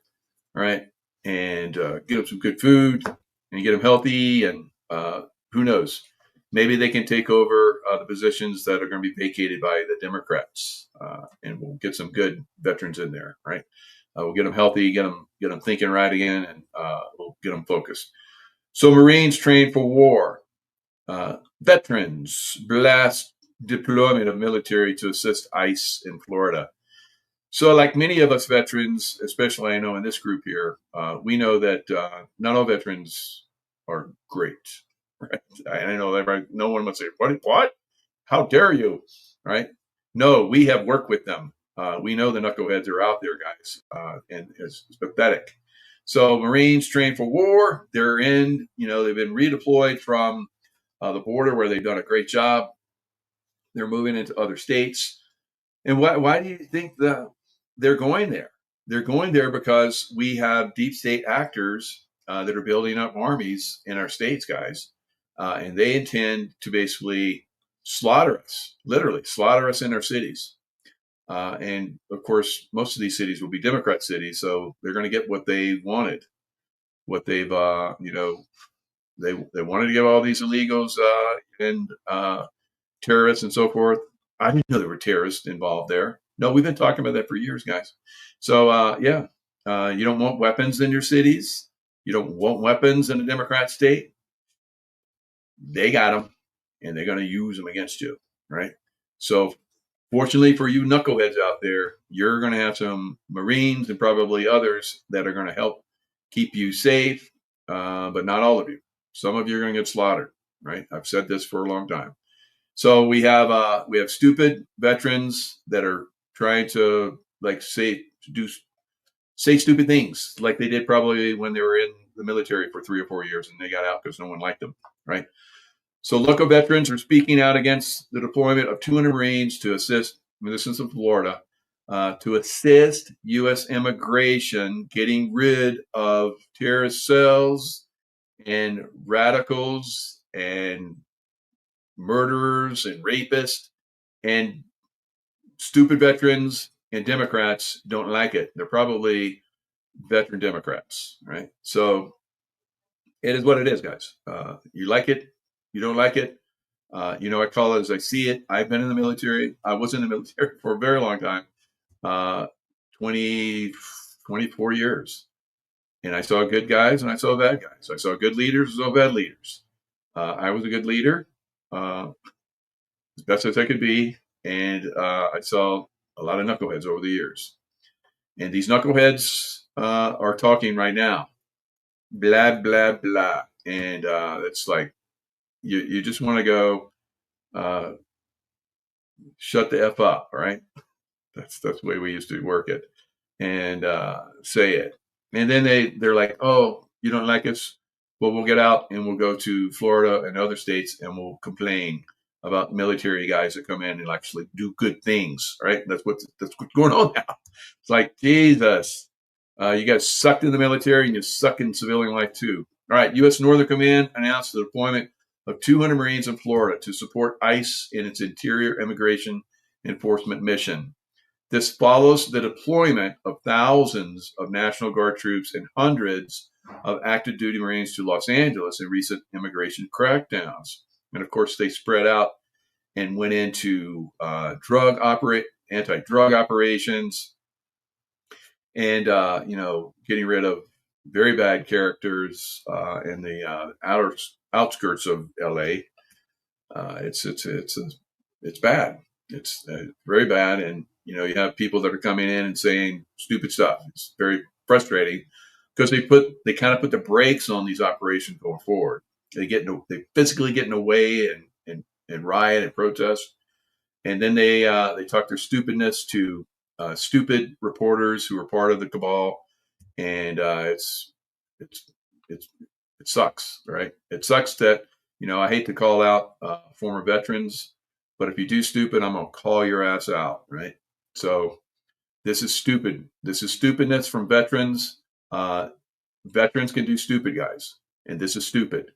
right? And get them some good food and get them healthy. And who knows? Maybe they can take over the positions that are going to be vacated by the Democrats, and we'll get some good veterans in there, right? We'll get them healthy, get them thinking right again, and we'll get them focused. So Marines trained for war. Veterans blast deployment of military to assist ICE in Florida. So like many of us veterans, especially I know in this group here, we know that not all veterans are great. Right? I know that no one would say, what? How dare you? Right? No, we have worked with them. We know the knuckleheads are out there, guys, and it's pathetic. So Marines trained for war. They're in, they've been redeployed from the border where they've done a great job. They're moving into other states. And why do you think that they're going there? They're going there because we have deep state actors that are building up armies in our states, guys. And they intend to basically slaughter us, literally slaughter us in our cities. And of course, most of these cities will be Democrat cities. So they're going to get what they wanted, what they've, they wanted to give all these illegals and terrorists and so forth. I didn't know there were terrorists involved there. No, we've been talking about that for years, guys. So, you don't want weapons in your cities. You don't want weapons in a Democrat state. They got them, and they're going to use them against you, right? So, fortunately for you knuckleheads out there, you're going to have some Marines and probably others that are going to help keep you safe, but not all of you. Some of you are going to get slaughtered, right? I've said this for a long time. So we have stupid veterans that are trying to say stupid things like they did probably when they were in the military for 3 or 4 years and they got out because no one liked them, right? So local veterans are speaking out against the deployment of 200 Marines to assist, this is in Florida, to assist U.S. immigration getting rid of terrorist cells and radicals and murderers and rapists, and stupid veterans and Democrats don't like it. They're probably veteran Democrats, right? So it is what it is, guys. You like it, you don't like it. I call it as I see it. I've been in the military. I was in the military for a very long time, 24 years. And I saw good guys and I saw bad guys. I saw good leaders, I saw bad leaders. I was a good leader. as best as I could be. And I saw a lot of knuckleheads over the years. And these knuckleheads are talking right now. Blah, blah, blah. And it's like, you just want to go, shut the F up, right? That's the way we used to work it and say it. And then they're like, oh, you don't like us? Well, we'll get out and we'll go to Florida and other states and we'll complain about military guys that come in and actually do good things, right? That's what's going on now. It's like, Jesus, you guys sucked in the military and you suck in civilian life too. All right, U.S. Northern Command announced the deployment of 200 Marines in Florida to support ICE in its interior immigration enforcement mission. This follows the deployment of thousands of National Guard troops and hundreds of active duty Marines to Los Angeles in recent immigration crackdowns. And of course, they spread out and went into anti-drug operations and, getting rid of very bad characters in the outskirts of LA. It's bad. It's very bad. And, you have people that are coming in and saying stupid stuff. It's very frustrating because they kind of put the brakes on these operations going forward. They physically get in the way and riot and protest. And then they talk their stupidness to stupid reporters who are part of the cabal. And it sucks, right? It sucks that, I hate to call out former veterans, but if you do stupid, I'm going to call your ass out, right? So this is stupid. This is stupidness from veterans. Veterans can do stupid, guys. And this is stupid.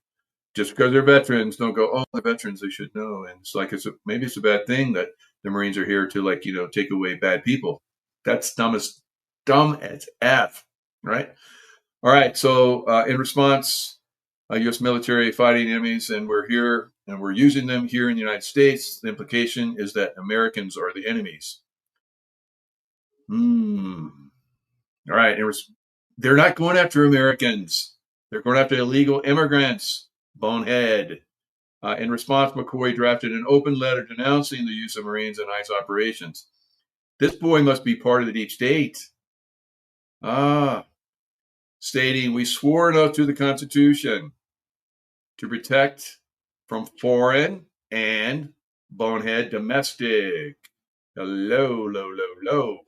Just because they're veterans, don't go, oh, the veterans, they should know. And it's like, maybe it's a bad thing that the Marines are here to take away bad people. That's dumb as F, right? All right. So in response, U.S. military fighting enemies, and we're here and we're using them here in the United States. The implication is that Americans are the enemies. All right. They're not going after Americans. They're going after illegal immigrants. Bonehead. In response, McCoy drafted an open letter denouncing the use of Marines in ICE operations. This boy must be part of the deep state. Stating, we swore an oath to the Constitution to protect from foreign and bonehead domestic. Low.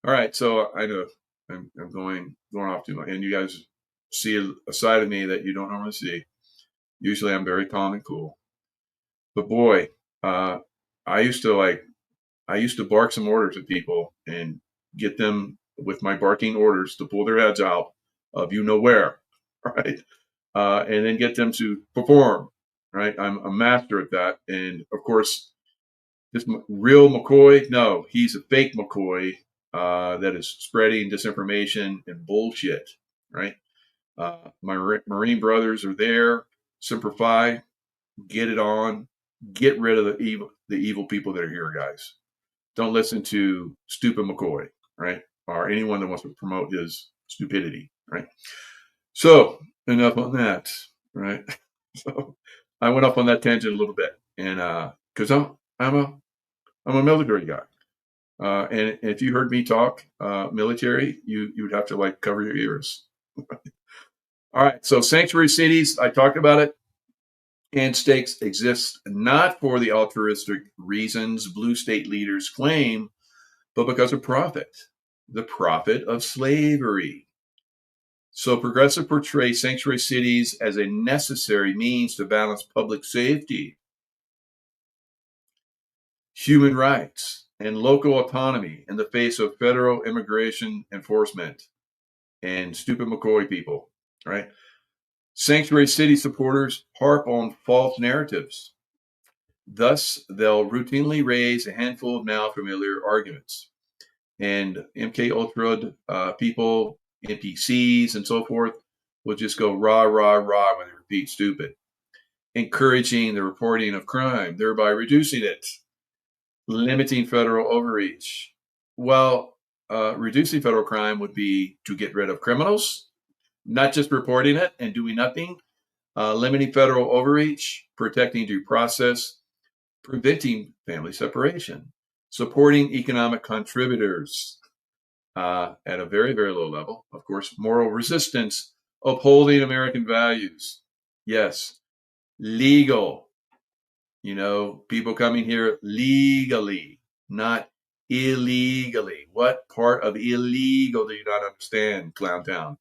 All right, so I know I'm going off too much, and you guys see a side of me that you don't normally see. Usually, I'm very calm and cool, but boy, I used to bark some orders at people and get them with my barking orders to pull their heads out of where, right, and then get them to perform. Right, I'm a master at that, and of course, this real McCoy, no, he's a fake McCoy. That is spreading disinformation and bullshit, right? My Marine brothers are there. Semper Fi, get it on. Get rid of the evil people that are here, guys. Don't listen to stupid McCoy, right? Or anyone that wants to promote his stupidity, right? So enough on that, right? So I went off on that tangent a little bit, and because I'm a military guy. And if you heard me talk military, you would have to cover your ears. All right. So sanctuary cities, I talked about it. And states exist not for the altruistic reasons blue state leaders claim, but because of profit, the profit of slavery. So progressive portray sanctuary cities as a necessary means to balance public safety, human rights, and local autonomy in the face of federal immigration enforcement and stupid McCoy people, right? Sanctuary city supporters harp on false narratives. Thus, they'll routinely raise a handful of now familiar arguments. And MK Ultra people, NPCs, and so forth will just go rah, rah, rah when they repeat stupid, encouraging the reporting of crime, thereby reducing it. Limiting federal overreach. Well, reducing federal crime would be to get rid of criminals, not just reporting it and doing nothing. Limiting federal overreach, protecting due process, preventing family separation, supporting economic contributors at a very, very low level. Of course, moral resistance, upholding American values. Yes, legal. People coming here legally, not illegally. What part of illegal do you not understand, Clown Town?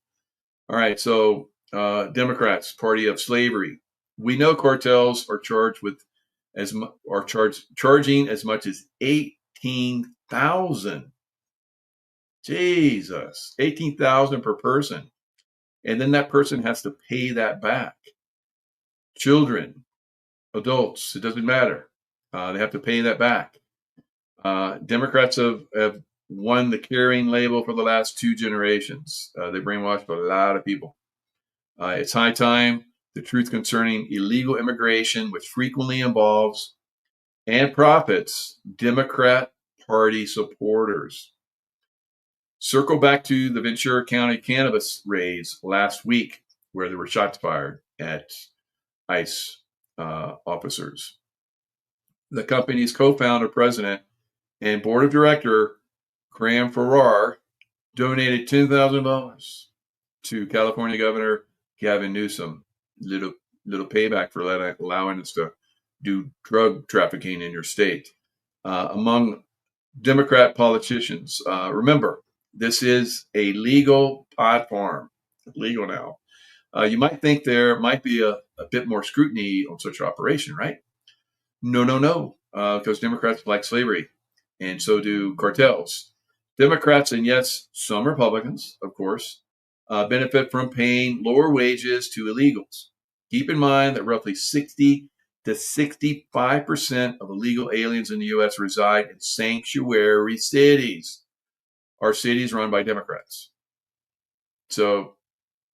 All right, so Democrats, party of slavery. We know cartels are charged with charging as much as 18,000. Jesus, 18,000 per person, and then that person has to pay that back. Children, adults, it doesn't matter. They have to pay that back. Democrats have won the caring label for the last 2 generations. They brainwashed a lot of people. It's high time the truth concerning illegal immigration, which frequently involves and profits Democrat Party supporters. Circle back to the Ventura County cannabis raids last week, where there were shots fired at ICE officers. The company's co-founder, president, and board of director, Graham Farrar, donated $10,000 to California Governor Gavin Newsom. Little payback for allowing us to do drug trafficking in your state. Among Democrat politicians, remember, this is a legal platform. Legal now. You might think there might be a bit more scrutiny on such an operation, right? No, because Democrats like slavery, and so do cartels. Democrats, and yes, some Republicans, of course, benefit from paying lower wages to illegals. Keep in mind that roughly 60 to 65% of illegal aliens in the U.S. reside in sanctuary cities, or cities run by Democrats. So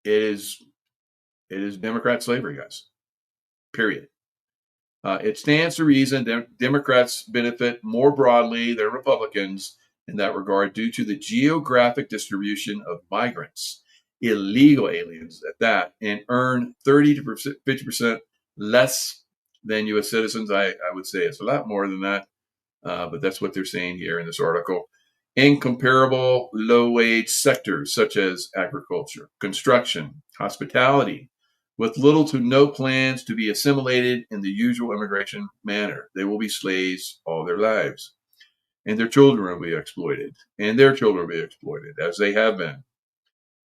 it is Democrat slavery, guys. Period. It stands to reason Democrats benefit more broadly than Republicans in that regard due to the geographic distribution of migrants, illegal aliens at that, and earn 30 to 50% less than U.S. citizens. I would say it's a lot more than that, but that's what they're saying here in this article. In comparable low-wage sectors such as agriculture, construction, hospitality, with little to no plans to be assimilated in the usual immigration manner. They will be slaves all their lives. And their children will be exploited. And their children will be exploited, as they have been.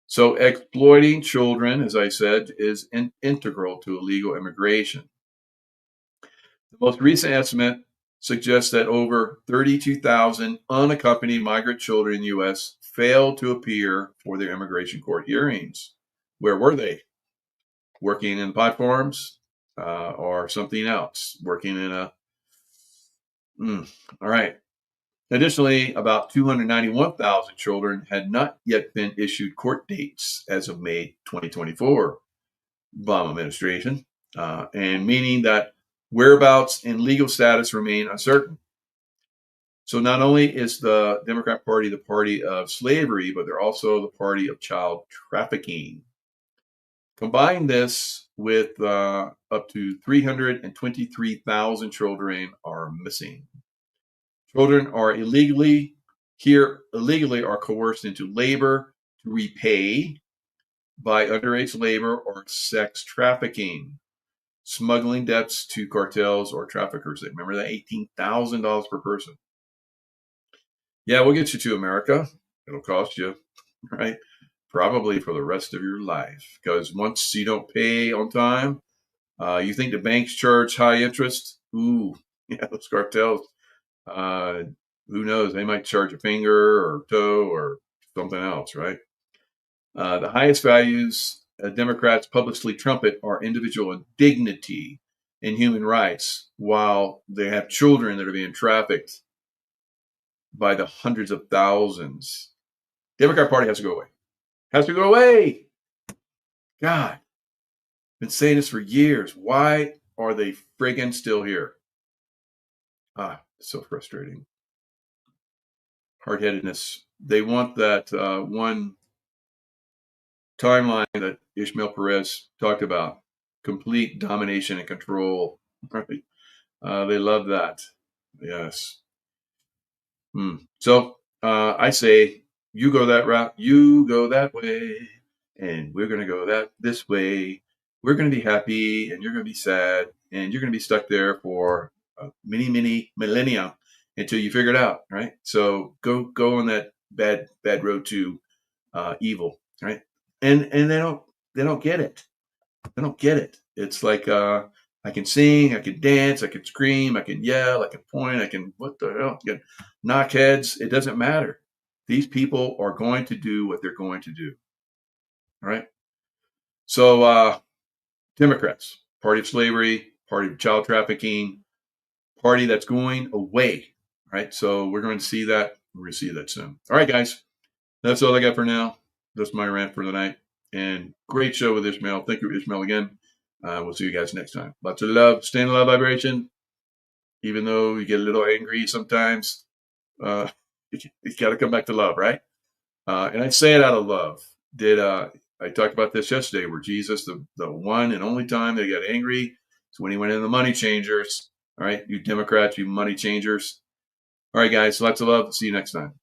So exploiting children, as I said, is integral to illegal immigration. The most recent estimate suggests that over 32,000 unaccompanied migrant children in the U.S. failed to appear for their immigration court hearings. Where were they? Working in platforms or something else, working in a... All right. Additionally, about 291,000 children had not yet been issued court dates as of May 2024, Obama administration, and meaning that whereabouts and legal status remain uncertain. So not only is the Democrat Party the party of slavery, but they're also the party of child trafficking. Combine this with up to 323,000 children are missing. Children are illegally are coerced into labor to repay by underage labor or sex trafficking, smuggling debts to cartels or traffickers. Remember that $18,000 per person. Yeah, we'll get you to America. It'll cost you, right? Probably for the rest of your life, because once you don't pay on time, you think the banks charge high interest. Ooh, yeah, those cartels. Who knows? They might charge a finger or toe or something else, right? The highest values Democrats publicly trumpet are individual dignity and human rights, while they have children that are being trafficked by the hundreds of thousands. Democrat Party has to go away. Has to go away. God, been saying this for years. Why are they friggin' still here? So frustrating. Hard-headedness. They want that one timeline that Ismael Perez talked about, complete domination and control. Right? They love that. Yes. So I say, you go that route, you go that way, and we're going to go this way. We're going to be happy, and you're going to be sad, and you're going to be stuck there for many millennia until you figure it out, right? So go on that bad road to evil, right? And they don't get it. They don't get it. It's like I can sing, I can dance, I can scream, I can yell, I can point, I can what the hell, you can knock heads. It doesn't matter. These people are going to do what they're going to do. All right. So Democrats, party of slavery, party of child trafficking, party that's going away. Right. So we're going to see that. We're going to see that soon. All right, guys. That's all I got for now. That's my rant for the night. And great show with Ishmael. Thank you, Ishmael, again. We'll see you guys next time. Lots of love. Stay in the love vibration. Even though you get a little angry sometimes, you got to come back to love, right? And I say it out of love. I talked about this yesterday, where Jesus, the one and only time that he got angry is when he went into the money changers. All right, you Democrats, you money changers. All right, guys, lots of love. See you next time.